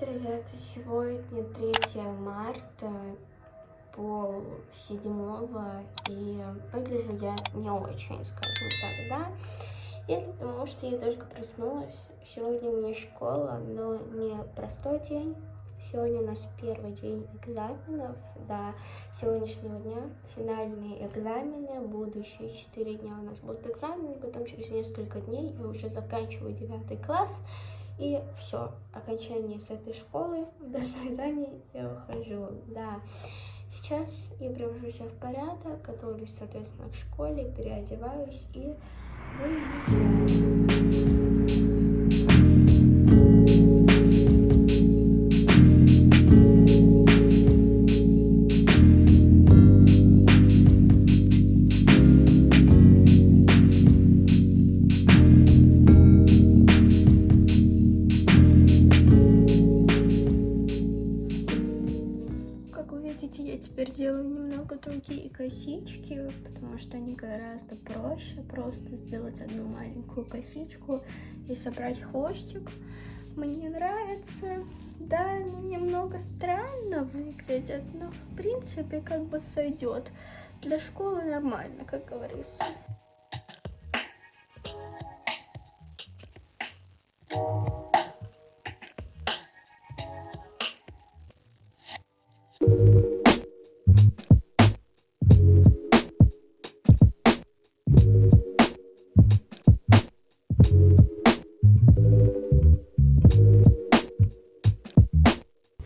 Привет, ребята! Сегодня 3 марта, пол-седьмого, и выгляжу я не очень, скажем так, да? И потому что я только проснулась. Сегодня у меня школа, но не простой день. Сегодня у нас первый день экзаменов, до сегодняшнего дня финальные экзамены, будущие 4 дня у нас будут экзамены, потом через несколько дней я уже заканчиваю 9 класс, и все, окончание с этой школы, до свидания, я ухожу, да. Сейчас я привожу себя в порядок, готовлюсь, соответственно, к школе, переодеваюсь и выезжаю. Я теперь делаю немного другие косички, потому что они гораздо проще. Просто сделать одну маленькую косичку и собрать хвостик. Мне нравится. Да, они немного странно выглядят, но в принципе как бы сойдет. Для школы нормально, как говорится.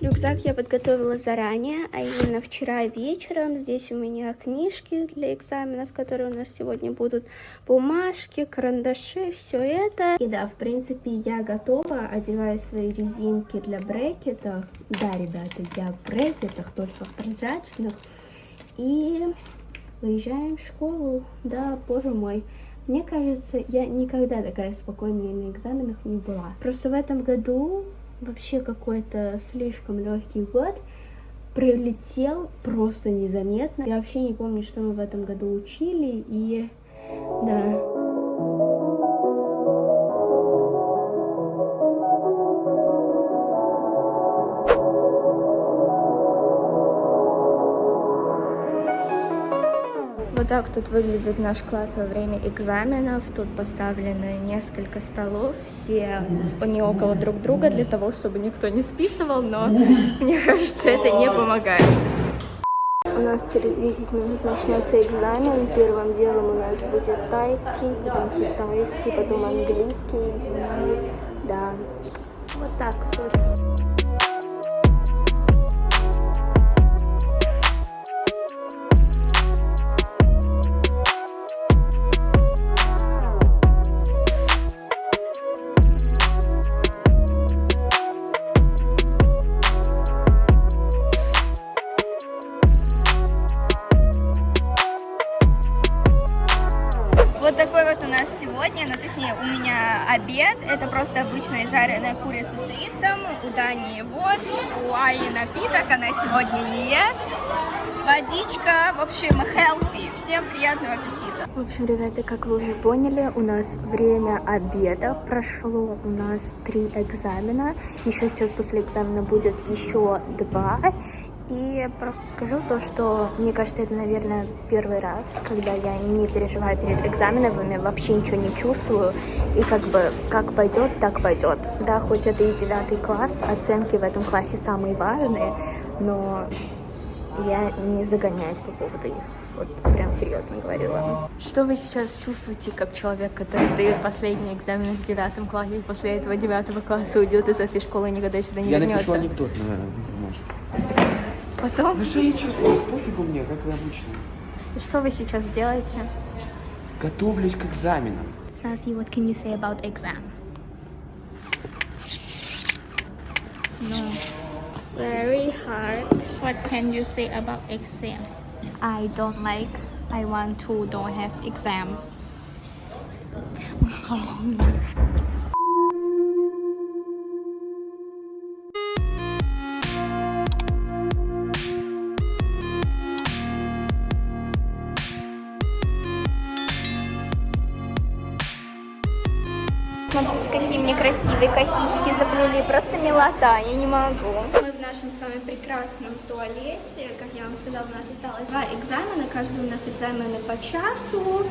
Рюкзак я подготовила заранее, а именно вчера вечером. Здесь у меня книжки для экзаменов, которые у нас сегодня будут, бумажки, карандаши, все это. И да, в принципе, я готова, одеваю свои резинки для брекетов. Да, ребята, я в брекетах, только в прозрачных. И выезжаем в школу. Да, боже мой. Мне кажется, я никогда такая спокойная на экзаменах не была. Просто в этом году вообще какой-то слишком легкий год, пролетел просто незаметно. Я вообще не помню, что мы в этом году учили, и да. Вот так тут выглядит наш класс во время экзаменов. Тут поставлены несколько столов, все они около друг друга для того, чтобы никто не списывал, но мне кажется, это не помогает. У нас через 10 минут начнется экзамен. Первым делом у нас будет тайский, потом китайский, потом английский. И да, вот так вот. Вот такой вот у нас сегодня, ну точнее у меня обед. Это просто обычная жареная курица с рисом. У Дани вот, у Аи напиток, она сегодня не ест. Водичка, в общем, healthy. Всем приятного аппетита. В общем, ребята, как вы уже поняли, у нас время обеда. Прошло у нас 3 экзамена. Еще сейчас после экзамена будет еще 2. И просто скажу то, что мне кажется, это, наверное, первый раз, когда я не переживаю перед экзаменами, вообще ничего не чувствую. И как бы, как пойдет, так пойдет. Да, хоть это и 9 класс, оценки в этом классе самые важные, но я не загоняюсь по поводу их. Вот прям серьезно говорю вам. Что вы сейчас чувствуете, как человек, который сдает последний экзамен в 9 классе, и после этого 9 класса уйдет из этой школы и никогда сюда не вернется? Я напишу анекдот, наверное, может. Потом? Ну что я чувствую? Пофигу мне, как и обычно. И что вы сейчас делаете? Готовлюсь к экзаменам. Sassy, what can you say about exam? No. Very hard. What can you say about exam? I don't like. I want to don't have exam. Смотрите, какие мне красивые косички заплели, просто милота, я не могу. Мы в нашем с вами прекрасном туалете, как я вам сказала, у нас осталось 2 экзамена, каждый у нас экзамены по часу.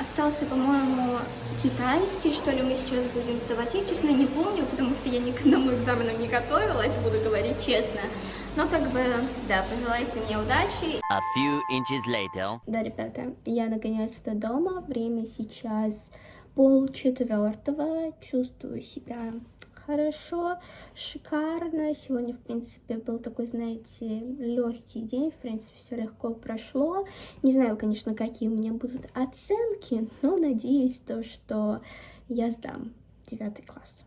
Остался, по-моему, китайский, что ли, мы сейчас будем сдавать. Я, честно, не помню, потому что я ни к одному экзамену не готовилась, буду говорить честно. Но, как бы, да, пожелайте мне удачи. A few inches later. Да, ребята, я наконец-то дома. Время сейчас 3:30. Чувствую себя хорошо, шикарно. Сегодня, в принципе, был такой, знаете, легкий день. В принципе, все легко прошло. Не знаю, конечно, какие у меня будут оценки, но надеюсь, что я сдам 9 класс.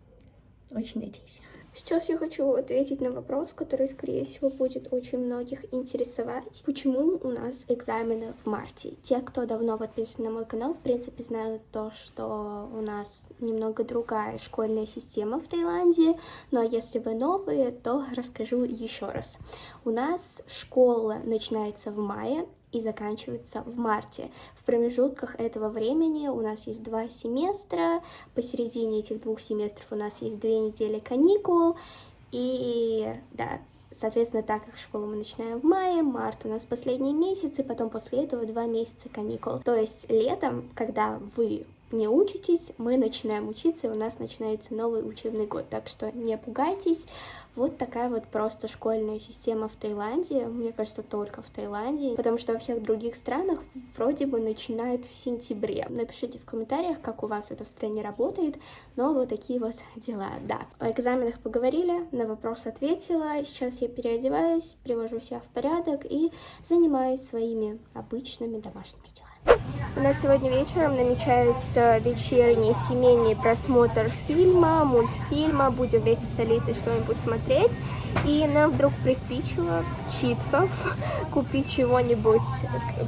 Очень надеюсь. Сейчас я хочу ответить на вопрос, который, скорее всего, будет очень многих интересовать. Почему у нас экзамены в марте? Те, кто давно подписан на мой канал, в принципе, знают то, что у нас немного другая школьная система в Таиланде. Но если вы новые, то расскажу еще раз. У нас школа начинается в мае и заканчивается в марте. В промежутках этого времени у нас есть 2 семестра, посередине этих 2 семестров у нас есть 2 недели каникул, и да, соответственно, так как школу мы начинаем в мае, март у нас последний месяц, и потом после этого 2 месяца каникул. То есть летом, когда вы не учитесь, мы начинаем учиться, и у нас начинается новый учебный год, так что не пугайтесь. Вот такая вот просто школьная система в Таиланде, мне кажется, только в Таиланде, потому что во всех других странах вроде бы начинают в сентябре. Напишите в комментариях, как у вас это в стране работает, но вот такие вот дела, да. О экзаменах поговорили, на вопрос ответила, сейчас я переодеваюсь, привожу себя в порядок и занимаюсь своими обычными домашними делами. У нас сегодня вечером намечается вечерний семейный просмотр фильма, мультфильма. Будем вместе с Алисой что-нибудь смотреть. И нам вдруг приспичило чипсов, купить чего-нибудь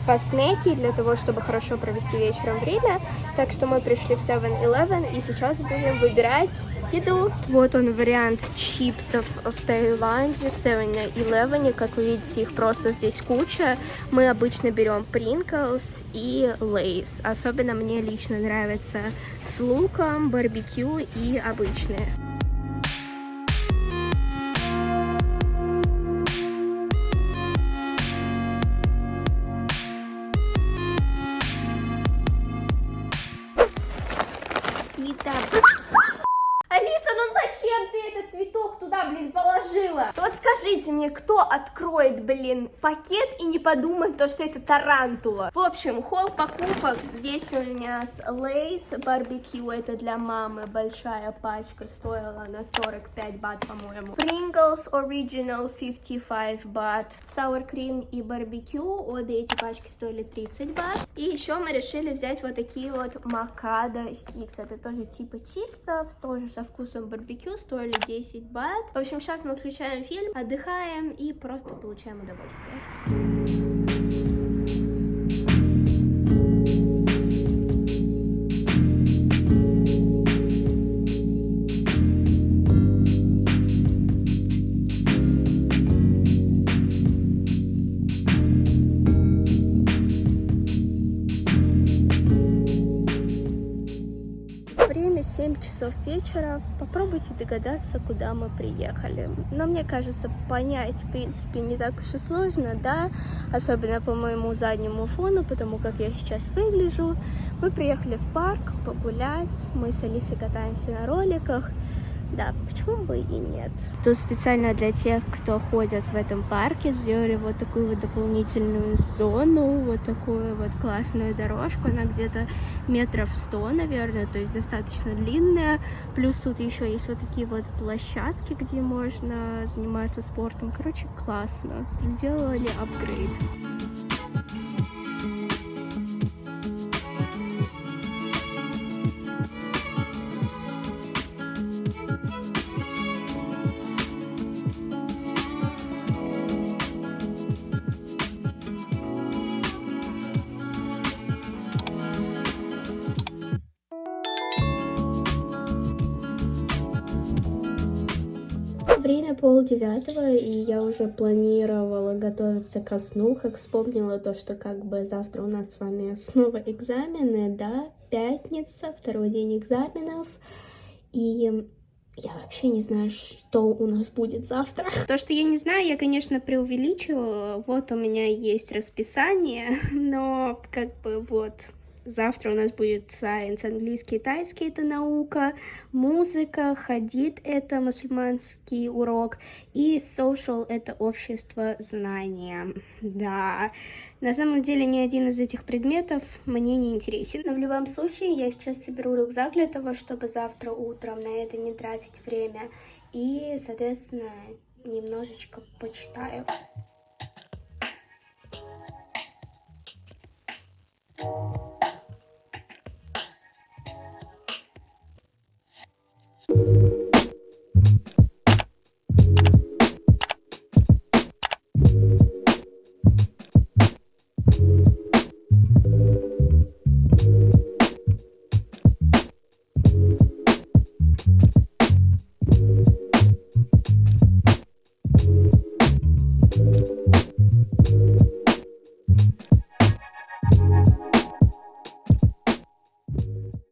по снеки для того, чтобы хорошо провести вечером время. Так что мы пришли в 7-Eleven и сейчас будем выбирать еду. Вот он вариант чипсов в Таиланде, в 7-Eleven. Как вы видите, их просто здесь куча. Мы обычно берем Pringles и Lay's. Особенно мне лично нравится с луком, барбекю и обычные. Алиса, ну зачем ты этот цветок туда, блин, положила? Вот скажите мне, кто откроет, блин, пакет и не думает, то, что это тарантула? В общем, холл покупок. Здесь у меня Lay's барбекю, это для мамы, большая пачка, стоила на 45 бат, по-моему. Pringles Original 55 бат. Sour cream и барбекю, обе эти пачки стоили 30 бат. И еще мы решили взять вот такие вот Макадо стикс. Это тоже типа чипсов, тоже со вкусом барбекю, стоили 10 бат. В общем, сейчас мы включаем фильм, отдыхаем и просто получаем удовольствие. Время 7 часов вечера. Попробуйте догадаться, куда мы приехали. Но мне кажется, понять, в принципе, не так уж и сложно, да? Особенно по моему заднему фону, потому как я сейчас выгляжу. Мы приехали в парк погулять. Мы с Алисой катаемся на роликах. Да, почему бы и нет. Тут специально для тех, кто ходит в этом парке, сделали вот такую вот дополнительную зону, вот такую вот классную дорожку. Она где-то 100 метров, наверное, то есть достаточно длинная. Плюс тут еще есть вот такие вот площадки, где можно заниматься спортом. Короче, классно. Сделали апгрейд. Время 8:30, и я уже планировала готовиться ко сну, как вспомнила то, что как бы завтра у нас с вами снова экзамены, да, пятница, второй день экзаменов, И я вообще не знаю, что у нас будет завтра. То, что я не знаю, я, конечно, преувеличивала. Вот у меня есть расписание, но как бы вот... Завтра у нас будет science, английский, тайский — это наука, музыка, хадид — это мусульманский урок, и social — это общество знания. Да, на самом деле ни один из этих предметов мне не интересен. Но в любом случае я сейчас соберу рюкзак для того, чтобы завтра утром на это не тратить время, и, соответственно, немножечко почитаю.